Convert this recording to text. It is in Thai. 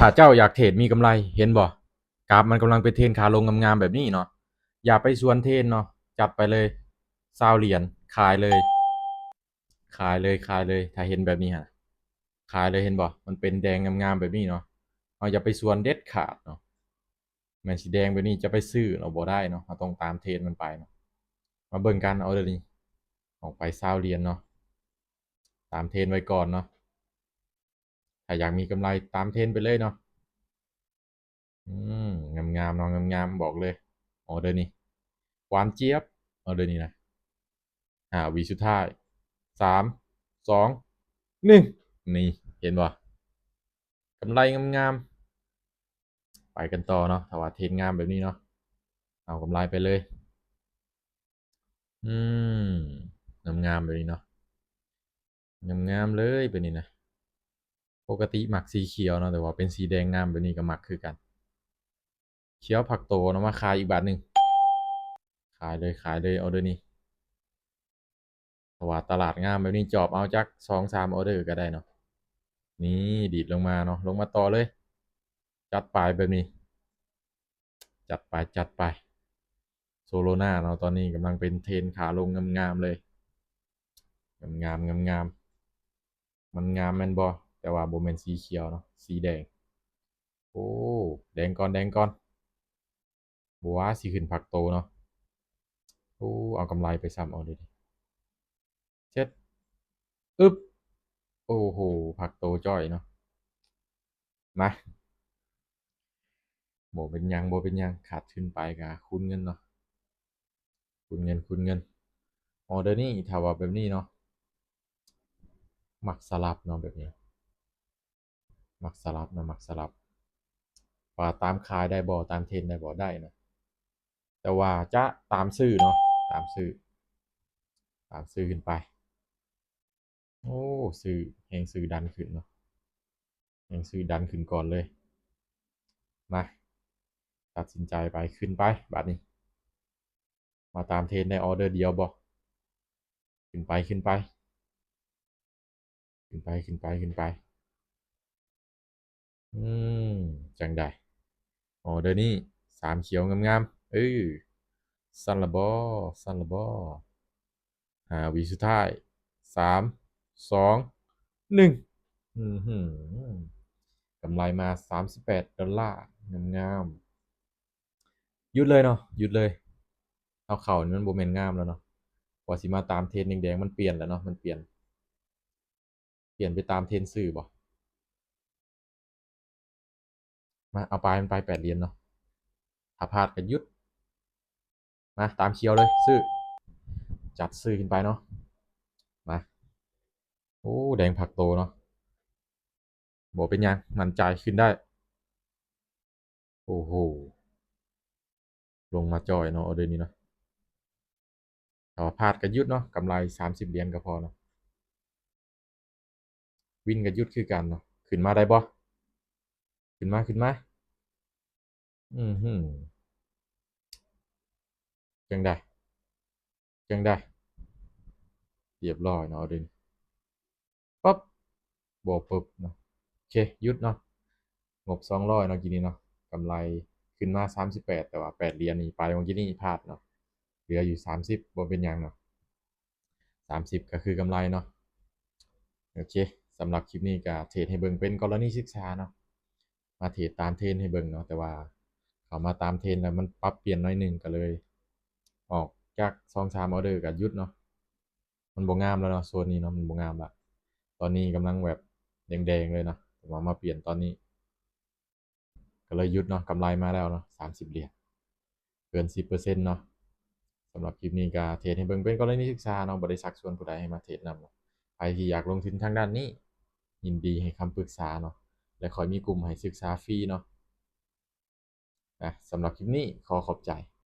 ถ้าเจ้าอยากเทรดมีกำไรเห็นบ่กราฟมันกำลังเป็นเทรนขาลงงามๆแบบนี้เนาะอย่าไปสวนเทรนเนาะจัดไปเลย20 เหรียญขายเลยขายเลยขายเลยถ้าเห็นแบบนี้ฮะขายเลยเห็นบ่มันเป็นแดงงามๆแบบนี้เนาะเราอย่าไปสวนเด็ดขาดเนาะแมนสีแดงแบบนี้จะไปซื้อเราบ่ได้เนาะเราต้องตามเทรนมันไปเนาะมาเบิ่งกันเอาเดี๋ยวนี้ออกไป20 เหรียญเนาะตามเทรนไว้ก่อนเนาะถ้าอยากมีกำไรตามเทรนไปเลยเนาะอืงามๆเนาะงามๆบอกเลยออเดอร์นี้หวานเจี๊ยบออเดอร์นี้นะวิสุดท้าย3 2 1นี่เห็นบ่กำไรงามๆไปกันต่อเนาะถ้าว่าเทรนงามแบบนี้เนาะเอากำไรไปเลยอืมงามๆแบบนี้เนาะงามๆเลยแบบนี้นะปกติหมักสีเขียวเนาะแต่ว่าเป็นสีแดงงามแบบนี้ก็หมักคือกันเขียวผักโตเนาะมาขายอีกบาทหนึ่งขายเลยขายเลยออเดอร์นี้เพราะว่าตลาดงามแบบนี้จอบเอาจัก2-3ออเดอร์ก็ได้เนาะนี่ดีดลงมาเนาะลงมาต่อเลยจัดไปแบบนี้จัดไปจัดไปโซโลนาเนาะตอนนี้กำลังเป็นเทรนขาลงงามๆเลยงามมันงามแม่นบ่แต่ว่าบ่แม่นสีเขียวเนาะสีแดงโอ้แดงก่อนแดงก่อนบ่ว่าสิขึ้นผักโตเนาะโอ้เอากำไรไปซ้ำเอาเลยดิเช็ดอึ๊บโอ้โหผักโตจ้อยเนาะมาบ่เป็นหยังบ่เป็นหยังขาดทุนไปก็คูณเงินเนาะคูณเงินออเดอร์นี้ถ้าว่าแบบนี้เนาะมักสลับเนาะแบบนี้มักสลับเนาะมักสลับว่าตามขายได้บ่ตามเทรนได้บ่ได้นะแต่ว่าจะตามซื้อเนาะตามซื้อตามซื้อขึ้นไปโอ้ซื้อแฮงซื้อดันขึ้นเนาะแฮงซื้อดันขึ้นก่อนเลยมาตัดสินใจไปขึ้นไปบัดนี้มาตามเทรนในออเดอร์เดียวบ่ขึ้นไปขึ้นไปขึ้นไปขึ้นไปขึ้นไปอืมจังใดออเดอร์นี้3 เขียวงามๆสั่นละบ่สั่นละบ่วิสุดท้าย3 2 1อื้อหือกำไรมา38 ดอลลาร์งามๆหยุดเลยเนาะหยุดเลยเอาเข่านี่มันโบเมนงามแล้วเนาะกว่าสิมาตามเทรนแดงๆมันเปลี่ยนแล้วเนาะมันเปลี่ยนไปตามเทรนสื่อบ่มาเอาไปมันไป8 เหรียญเนาะถ้าพลาดก็หยุดมาตามเคียวเลยซื้อจัดซื้อขึ้นไปเนาะมาโอ้แดงผักโตเนาะโบเป็นยังมั่นใจขึ้นได้โอ้โหลงมาจอยเนาะเอาเดือนนี้เนาะถ้าว่าพลาดก็หยุดเนาะกำไร30 เหรียญก็พอเนาะวินก็หยุดคือกันเนาะขึ้นมาได้บ่ขึ้นมาอือหือจังได้จังได้เรียบร้อยเนาะเอาเดือนนี้ปั๊บโบปึ๊บเนาะโอเคหยุดเนาะงบ200เนาะกินนี้เนาะกำไรขึ้นมา38แต่ว่า8 เหรียญนี่ไปเมื่อกี้นี่พลาดเนาะเหลืออยู่30บ่เป็นหยังเนาะ30ก็คือกำไรเนาะโอเคสำหรับคลิปนี้ก็เทรดให้เบิ่งเป็นกรณีศึกษาเนาะมาเทรดตามเทรนให้เบิ่งเนาะแต่ว่าเขามาตามเทรนแล้วมันปรับเปลี่ยนหน่อยหนึงก็เลยออกจาก2-3ออเดอร์ก็หยุดเนาะมันบ่งามแล้วเนาะโซนนี้เนาะมันบ่งามละตอนนี้กำลังแบบแดงๆเลยเนาะแต่ว่ามาเปลี่ยนตอนนี้ก็เลยหยุดเนาะกำไรมาแล้วเนาะ30 เหรียญเกิน10%เนาะสำหรับคลิปนี้ก็เทรดให้เบิ่งเป็นกรณีศึกษาเนาะบ่ได้ชักชวนผู้ใดให้มาเทรดนำใครที่อยากลงทุนทางด้านนี้ยินดีให้คำปรึกษาเนาะและขอยมีกลุ่มให้ศึกษาฟรีเนาะสำหรับคลิปนี้ขอขอบใจ